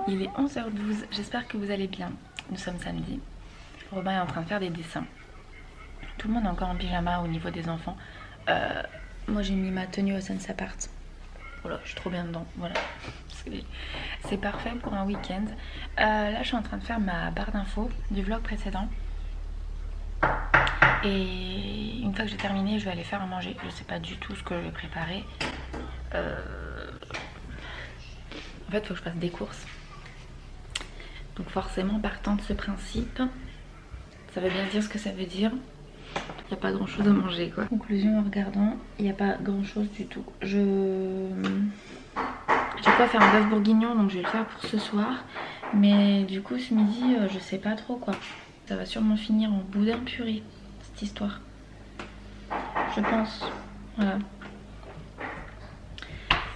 Il est 11h12, j'espère que vous allez bien. Nous sommes samedi. Robin est en train de faire des dessins. Tout le monde est encore en pyjama au niveau des enfants. Moi j'ai mis ma tenue au Sense Apart. Voilà, je suis trop bien dedans. Voilà. C'est parfait pour un week-end. Là je suis en train de faire ma barre d'infos du vlog précédent. Et une fois que j'ai terminé, je vais aller faire à manger. Je sais pas du tout ce que je vais préparer. En fait, il faut que je fasse des courses. Donc forcément, partant de ce principe, ça veut bien dire ce que ça veut dire. Il n'y a pas grand chose à manger quoi. Conclusion en regardant, il n'y a pas grand chose du tout. J'ai quoi faire un bœuf bourguignon, donc je vais le faire pour ce soir. Mais du coup ce midi, je sais pas trop quoi. Ça va sûrement finir en boudin purée, cette histoire. Je pense. Voilà.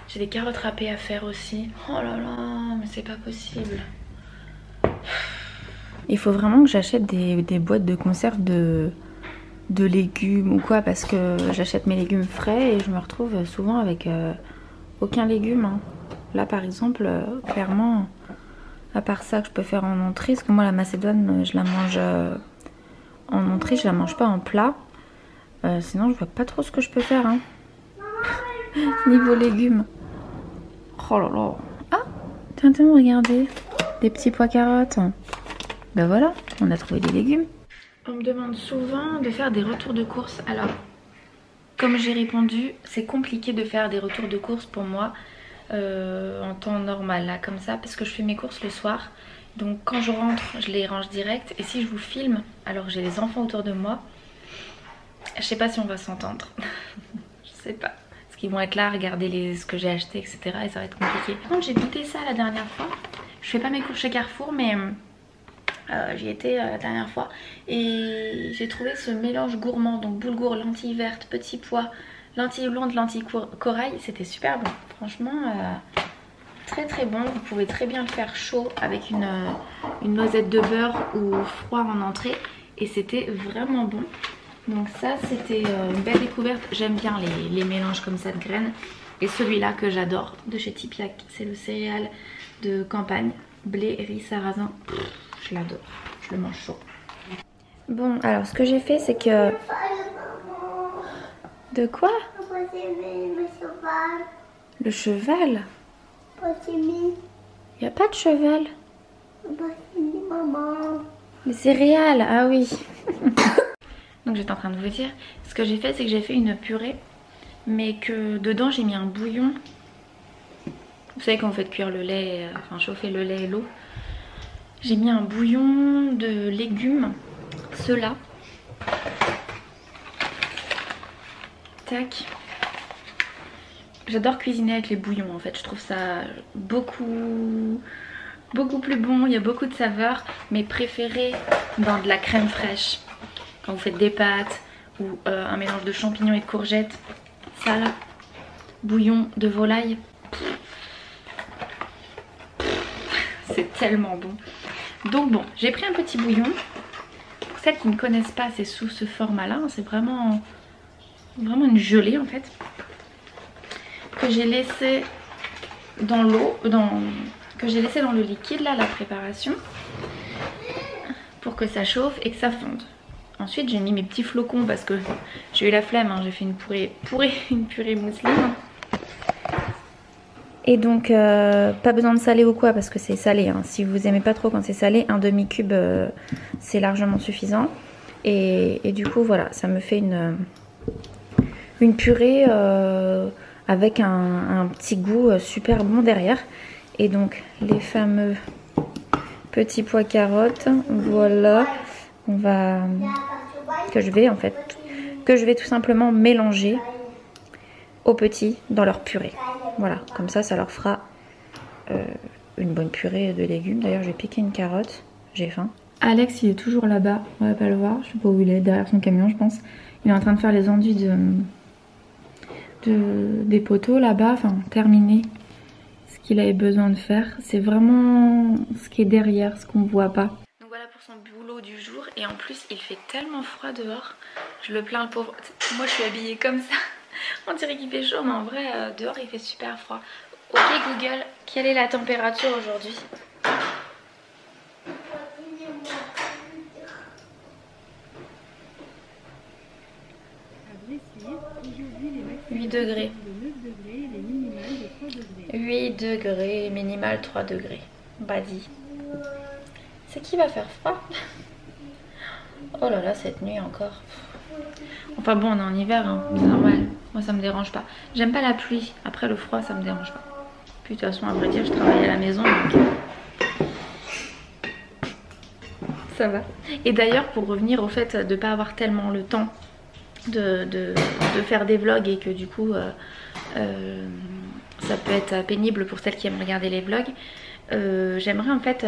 J'ai des carottes râpées à faire aussi. Oh là là, mais c'est pas possible. Il faut vraiment que j'achète des boîtes de conserve de légumes ou quoi, parce que j'achète mes légumes frais et je me retrouve souvent avec aucun légume. Hein. Là par exemple, clairement, à part ça que je peux faire en entrée, parce que moi la macédoine je la mange en entrée, je la mange pas en plat. Sinon je vois pas trop ce que je peux faire. Hein. Niveau légumes. Oh là là. Ah, tiens, regardez. Des petits pois carottes. Ben voilà, on a trouvé des légumes. On me demande souvent de faire des retours de course. Alors, comme j'ai répondu, c'est compliqué de faire des retours de course pour moi en temps normal, là, comme ça, parce que je fais mes courses le soir. Donc quand je rentre, je les range direct. Et si je vous filme, alors que j'ai les enfants autour de moi, je sais pas si on va s'entendre. Je sais pas. Parce qu'ils vont être là à regarder ce que j'ai acheté, etc. Et ça va être compliqué. Par contre, j'ai goûté ça la dernière fois. Je fais pas mes courses chez Carrefour, mais j'y étais la dernière fois. Et j'ai trouvé ce mélange gourmand. Donc boulgour, lentilles vertes, petits pois, lentilles blondes, lentilles corail. C'était super bon. Franchement, très très bon. Vous pouvez très bien le faire chaud avec une noisette de beurre ou froid en entrée. Et c'était vraiment bon. Donc ça c'était une belle découverte. J'aime bien les mélanges comme ça de graines. Et celui-là que j'adore de chez Tipiak, c'est le céréal de campagne, blé, riz, sarrasin. Je l'adore, je le mange chaud. Bon, alors ce que j'ai fait c'est que... De quoi? Le cheval? Il n'y a pas de cheval. Les céréales, ah oui. Donc j'étais en train de vous dire, ce que j'ai fait c'est que j'ai fait une purée, mais que dedans j'ai mis un bouillon. Vous savez quand vous faites cuire le lait, enfin chauffer le lait et l'eau. J'ai mis un bouillon de légumes, ceux-là. Tac. J'adore cuisiner avec les bouillons en fait, je trouve ça beaucoup plus bon, il y a beaucoup de saveurs. Mes préférés dans de la crème fraîche. Quand vous faites des pâtes ou un mélange de champignons et de courgettes, ça là, bouillon de volaille, c'est tellement bon. Donc bon, j'ai pris un petit bouillon. Pour celles qui ne connaissent pas, c'est sous ce format là, c'est vraiment une gelée en fait, que j'ai laissé dans l'eau, que j'ai laissé dans le liquide là, la préparation, pour que ça chauffe et que ça fonde. Ensuite j'ai mis mes petits flocons parce que j'ai eu la flemme, hein. J'ai fait une purée mousseline. Et donc pas besoin de saler ou quoi parce que c'est salé. Hein. Si vous aimez pas trop quand c'est salé, un demi-cube c'est largement suffisant. Et du coup voilà, ça me fait une purée avec un petit goût super bon derrière. Et donc les fameux petits pois carottes, voilà. Que je vais tout simplement mélanger aux petits dans leur purée. Voilà, comme ça leur fera une bonne purée de légumes. D'ailleurs, j'ai piqué une carotte, j'ai faim. Alex, il est toujours là-bas, on va pas le voir, je sais pas où il est, derrière son camion, je pense. Il est en train de faire les enduits des poteaux là-bas, enfin terminer ce qu'il avait besoin de faire. C'est vraiment ce qui est derrière, ce qu'on voit pas. Donc voilà pour son boulot du jour. Et en plus il fait tellement froid dehors. Je le plains le pauvre. Moi je suis habillée comme ça. On dirait qu'il fait chaud mais en vrai dehors il fait super froid. Ok Google, quelle est la température aujourd'hui? 8 degrés. 8 degrés, minimal 3 degrés. Badi. C'est qui va faire froid? Oh là là, cette nuit encore. Enfin bon, on est en hiver, hein, c'est normal. Moi ça me dérange pas. J'aime pas la pluie. Après le froid, ça me dérange pas. Puis de toute façon, à vrai dire, je travaille à la maison. Donc... ça va. Et d'ailleurs, pour revenir au fait de pas avoir tellement le temps de faire des vlogs et que du coup ça peut être pénible pour celles qui aiment regarder les vlogs, j'aimerais en fait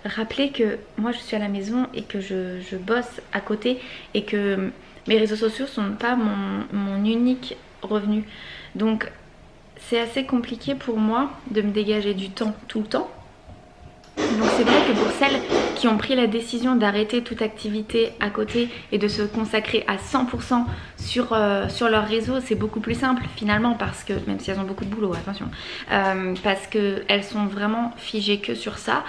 rappeler que moi je suis à la maison et que je bosse à côté et que mes réseaux sociaux sont pas mon unique revenu. Donc c'est assez compliqué pour moi de me dégager du temps tout le temps. Donc c'est vrai que pour celles qui ont pris la décision d'arrêter toute activité à côté et de se consacrer à 100% sur leur réseau, c'est beaucoup plus simple finalement, parce que, même si elles ont beaucoup de boulot, attention, parce qu'elles sont vraiment figées que sur ça.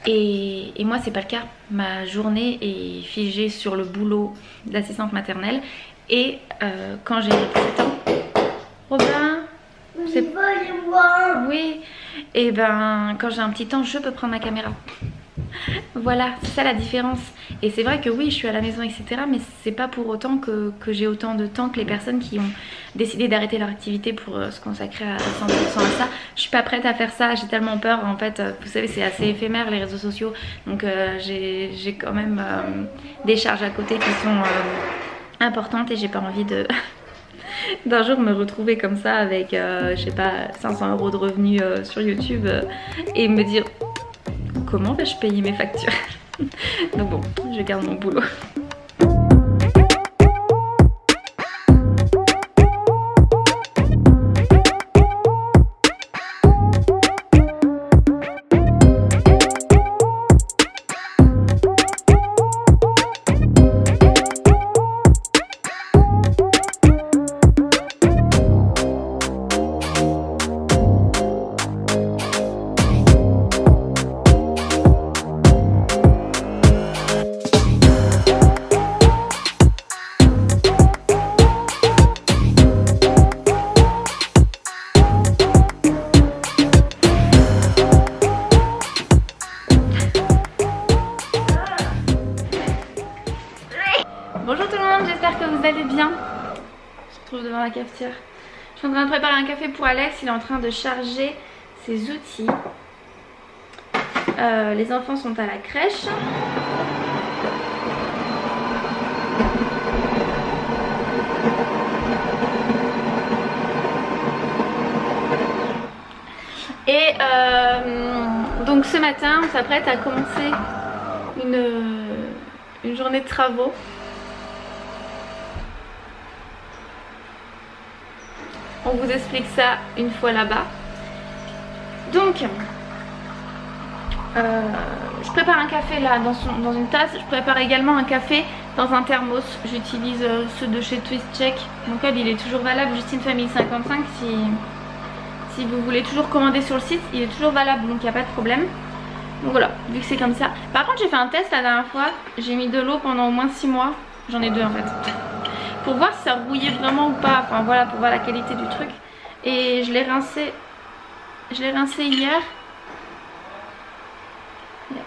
Et moi c'est pas le cas, ma journée est figée sur le boulot d'assistante maternelle. Et quand j'ai un petit temps, Robin, c'est oui, et ben quand j'ai un petit temps je peux prendre ma caméra. Voilà, c'est ça la différence. Et c'est vrai que oui, je suis à la maison etc, mais c'est pas pour autant que j'ai autant de temps que les personnes qui ont décidé d'arrêter leur activité pour se consacrer à 100% à ça. Je suis pas prête à faire ça, j'ai tellement peur en fait. Vous savez, c'est assez éphémère les réseaux sociaux, donc j'ai quand même des charges à côté qui sont importantes et j'ai pas envie de d'un jour me retrouver comme ça avec je sais pas 500 € de revenus sur YouTube et me dire comment vais-je payer mes factures. Donc bon, je garde mon boulot. Bonjour tout le monde, j'espère que vous allez bien. Je me trouve devant la cafetière. Je suis en train de préparer un café pour Alex, il est en train de charger ses outils. Les enfants sont à la crèche. Et donc ce matin, on s'apprête à commencer une journée de travaux. On vous explique ça une fois là-bas. Donc, je prépare un café là dans une tasse. Je prépare également un café dans un thermos. J'utilise ceux de chez Twist Check. Mon code il est toujours valable, Justine Famille 55. Si vous voulez toujours commander sur le site, il est toujours valable, donc il n'y a pas de problème. Donc voilà, vu que c'est comme ça. Par contre j'ai fait un test la dernière fois. J'ai mis de l'eau pendant au moins 6 mois. J'en ai 2 en fait. Pour voir si ça rouillait vraiment ou pas, enfin voilà, pour voir la qualité du truc. Et je l'ai rincé hier.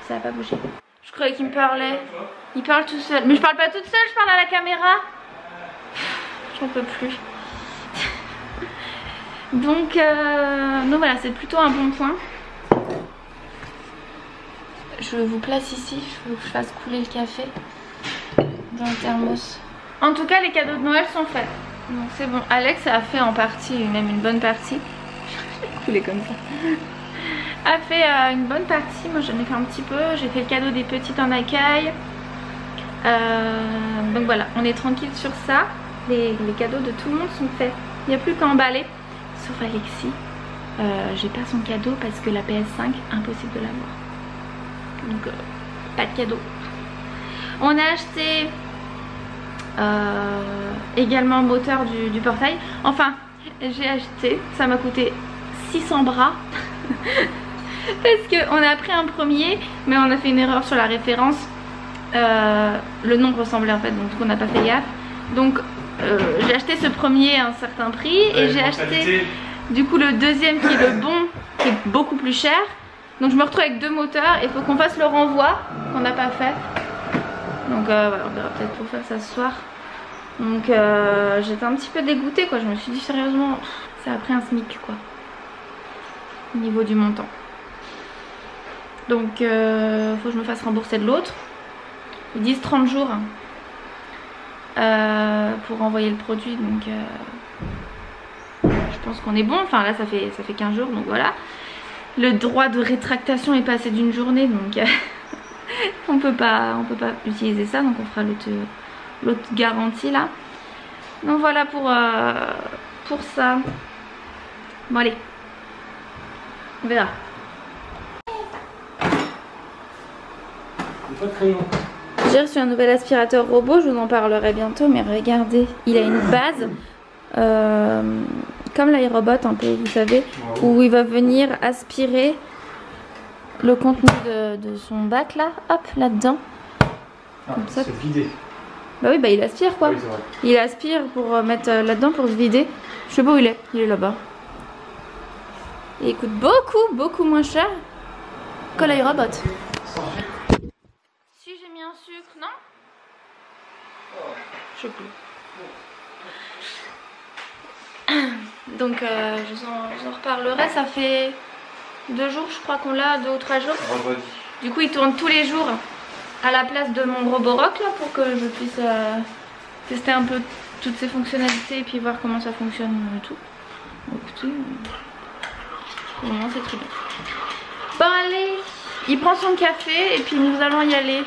Ça n'a pas bougé. Je croyais qu'il me parlait. Il parle tout seul. Mais je parle pas toute seule, je parle à la caméra. J'en peux plus. Donc voilà, c'est plutôt un bon point. Je vous place ici, il faut que je fasse couler le café dans le thermos. En tout cas les cadeaux de Noël sont faits. Donc c'est bon, Alex a fait en partie, même une bonne partie. Je vais couler comme ça. A fait une bonne partie, moi j'en ai fait un petit peu. J'ai fait le cadeau des petites en accueil. Donc voilà, on est tranquille sur ça. Les cadeaux de tout le monde sont faits. Il n'y a plus qu'à emballer. Sauf Alexis. J'ai pas son cadeau parce que la PS5, impossible de l'avoir. Donc pas de cadeau. On a acheté également le moteur du portail. Enfin j'ai acheté, ça m'a coûté 600 bras. Parce qu'on a pris un premier, mais on a fait une erreur sur la référence. Le nom ressemblait en fait, donc on n'a pas fait gaffe. Donc j'ai acheté ce premier à un certain prix et j'ai acheté du coup le deuxième qui est le bon, qui est beaucoup plus cher. Donc je me retrouve avec deux moteurs et il faut qu'on fasse le renvoi qu'on n'a pas fait. Donc voilà, on verra peut-être pour faire ça ce soir. Donc j'étais un petit peu dégoûtée quoi, je me suis dit sérieusement, ça a pris un SMIC quoi, au niveau du montant. Donc faut que je me fasse rembourser de l'autre. Ils disent 30 jours pour envoyer le produit, donc je pense qu'on est bon. Enfin là ça fait 15 jours, donc voilà. Le droit de rétractation est passé d'une journée, donc on peut pas utiliser ça, donc on fera l'autre garantie là. Donc voilà pour ça. Bon allez, on verra. J'ai reçu un nouvel aspirateur robot, je vous en parlerai bientôt, mais regardez, il a une base comme l'iRobot un peu, vous savez, où il va venir aspirer le contenu de son bac là, hop, là-dedans. Comme ça. C'est vidé. Bah oui, bah il aspire quoi. Oui, il aspire pour mettre là-dedans pour se vider. Je sais pas où il est là-bas. Et il coûte beaucoup moins cher que l'iRobot. Si j'ai mis un sucre, non? Je sais plus. Donc je vous en reparlerai, ça fait 2 jours je crois qu'on l'a, 2 ou 3 jours. Du coup il tourne tous les jours à la place de mon Roborock là pour que je puisse tester un peu toutes ses fonctionnalités et puis voir comment ça fonctionne et tout. Donc, écoutez, pour le moment c'est très bien. Bon allez, il prend son café et puis nous allons y aller.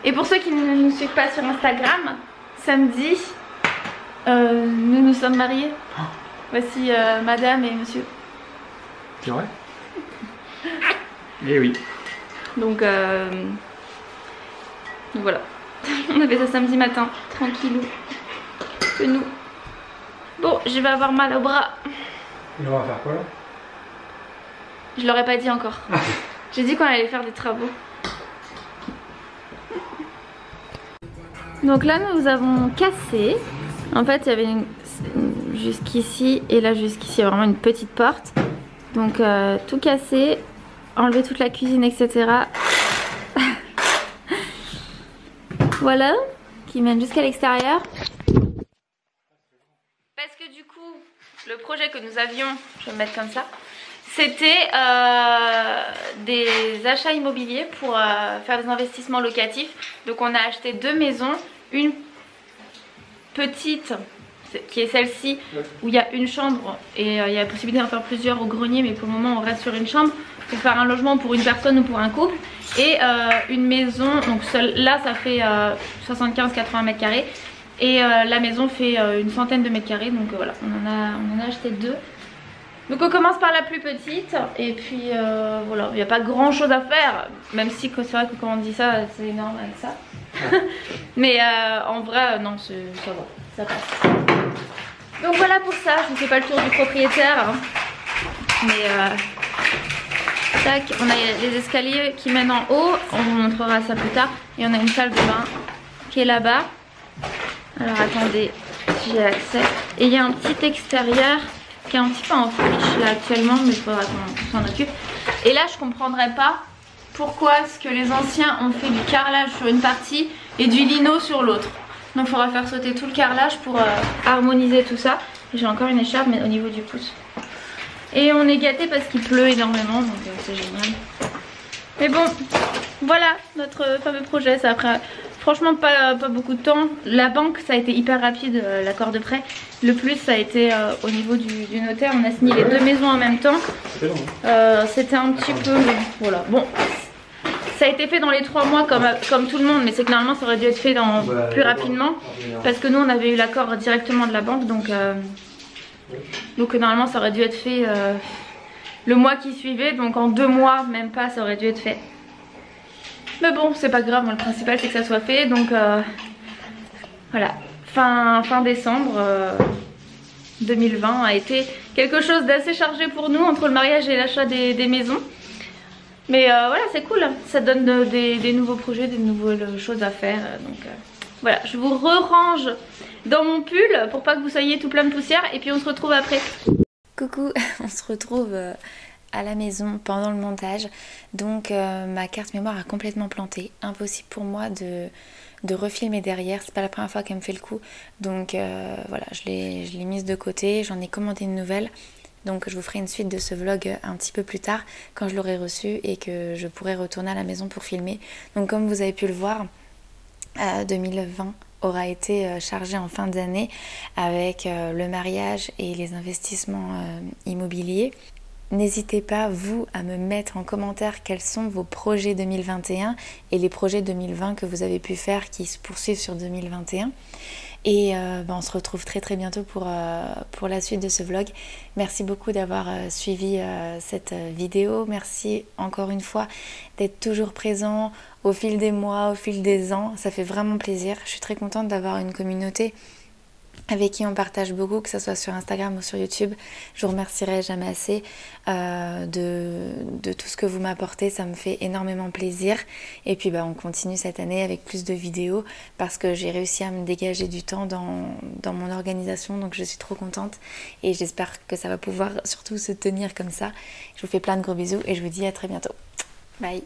Et pour ceux qui ne nous suivent pas sur Instagram, samedi, nous nous sommes mariés. Voici madame et monsieur. C'est vrai? Eh oui. Donc voilà. On a fait ça samedi matin, tranquillou. Que nous. Bon, je vais avoir mal au bras. Et on va faire quoi là? Je leur ai pas dit encore. J'ai dit qu'on allait faire des travaux. Donc là nous avons cassé. En fait il y avait jusqu'ici et là jusqu'ici, il y a vraiment une petite porte. Donc tout cassé, enlever toute la cuisine, etc. Voilà, qui mène jusqu'à l'extérieur. Parce que du coup, le projet que nous avions, je vais me mettre comme ça, c'était des achats immobiliers pour faire des investissements locatifs. Donc on a acheté 2 maisons, une petite qui est celle-ci où il y a une chambre et il y a la possibilité d'en faire plusieurs au grenier, mais pour le moment on reste sur une chambre pour faire un logement pour une personne ou pour un couple, et une maison, donc là ça fait 75-80 mètres carrés et la maison fait une centaine de mètres carrés, donc voilà, on en a acheté 2. Donc on commence par la plus petite et puis voilà, il n'y a pas grand chose à faire, même si c'est vrai que quand on dit ça c'est énorme avec ça. Mais en vrai non, ça va, ça passe. Donc voilà pour ça, je ne fais pas le tour du propriétaire, hein. Mais tac, on a les escaliers qui mènent en haut, on vous montrera ça plus tard. Et on a une salle de bain qui est là-bas. Alors attendez, si j'ai accès. Et il y a un petit extérieur qui est un petit peu en friche là actuellement, mais il faudra qu'on s'en occupe. Et là je comprendrais pas pourquoi est-ce que les anciens ont fait du carrelage sur une partie et du lino sur l'autre. Donc il faudra faire sauter tout le carrelage pour harmoniser tout ça. J'ai encore une écharpe mais au niveau du pouce. Et on est gâtés parce qu'il pleut énormément, donc c'est génial. Mais bon, voilà notre fameux projet. Ça a pris franchement pas beaucoup de temps. La banque, ça a été hyper rapide, l'accord de prêt. Le plus, ça a été au niveau du notaire. On a signé les 2 maisons en même temps. C'était un petit peu... Voilà, bon... Ça a été fait dans les 3 mois comme tout le monde, mais c'est que normalement ça aurait dû être fait plus rapidement. Parce que nous on avait eu l'accord directement de la banque, donc normalement ça aurait dû être fait le mois qui suivait. Donc en 2 mois, même pas, ça aurait dû être fait. Mais bon, c'est pas grave, le principal c'est que ça soit fait. Donc voilà, fin décembre 2020 a été quelque chose d'assez chargé pour nous entre le mariage et l'achat des maisons. Mais voilà, c'est cool, ça donne des nouveaux projets, des nouvelles choses à faire. Donc voilà, je vous re-range dans mon pull pour pas que vous soyez tout plein de poussière. Et puis on se retrouve après. Coucou, on se retrouve à la maison pendant le montage. Donc ma carte mémoire a complètement planté. Impossible pour moi de refilmer derrière, c'est pas la première fois qu'elle me fait le coup. Donc voilà, je l'ai mise de côté, j'en ai commandé une nouvelle. Donc je vous ferai une suite de ce vlog un petit peu plus tard quand je l'aurai reçu et que je pourrai retourner à la maison pour filmer. Donc comme vous avez pu le voir, 2020 aura été chargé en fin d'année avec le mariage et les investissements immobiliers. N'hésitez pas, vous, à me mettre en commentaire quels sont vos projets 2021 et les projets 2020 que vous avez pu faire qui se poursuivent sur 2021. Et on se retrouve très très bientôt pour la suite de ce vlog. Merci beaucoup d'avoir suivi cette vidéo. Merci encore une fois d'être toujours présent au fil des mois, au fil des ans. Ça fait vraiment plaisir. Je suis très contente d'avoir une communauté avec qui on partage beaucoup, que ce soit sur Instagram ou sur YouTube. Je vous remercierai jamais assez de tout ce que vous m'apportez, ça me fait énormément plaisir. Et puis on continue cette année avec plus de vidéos parce que j'ai réussi à me dégager du temps dans mon organisation, donc je suis trop contente et j'espère que ça va pouvoir surtout se tenir comme ça. Je vous fais plein de gros bisous et je vous dis à très bientôt. Bye.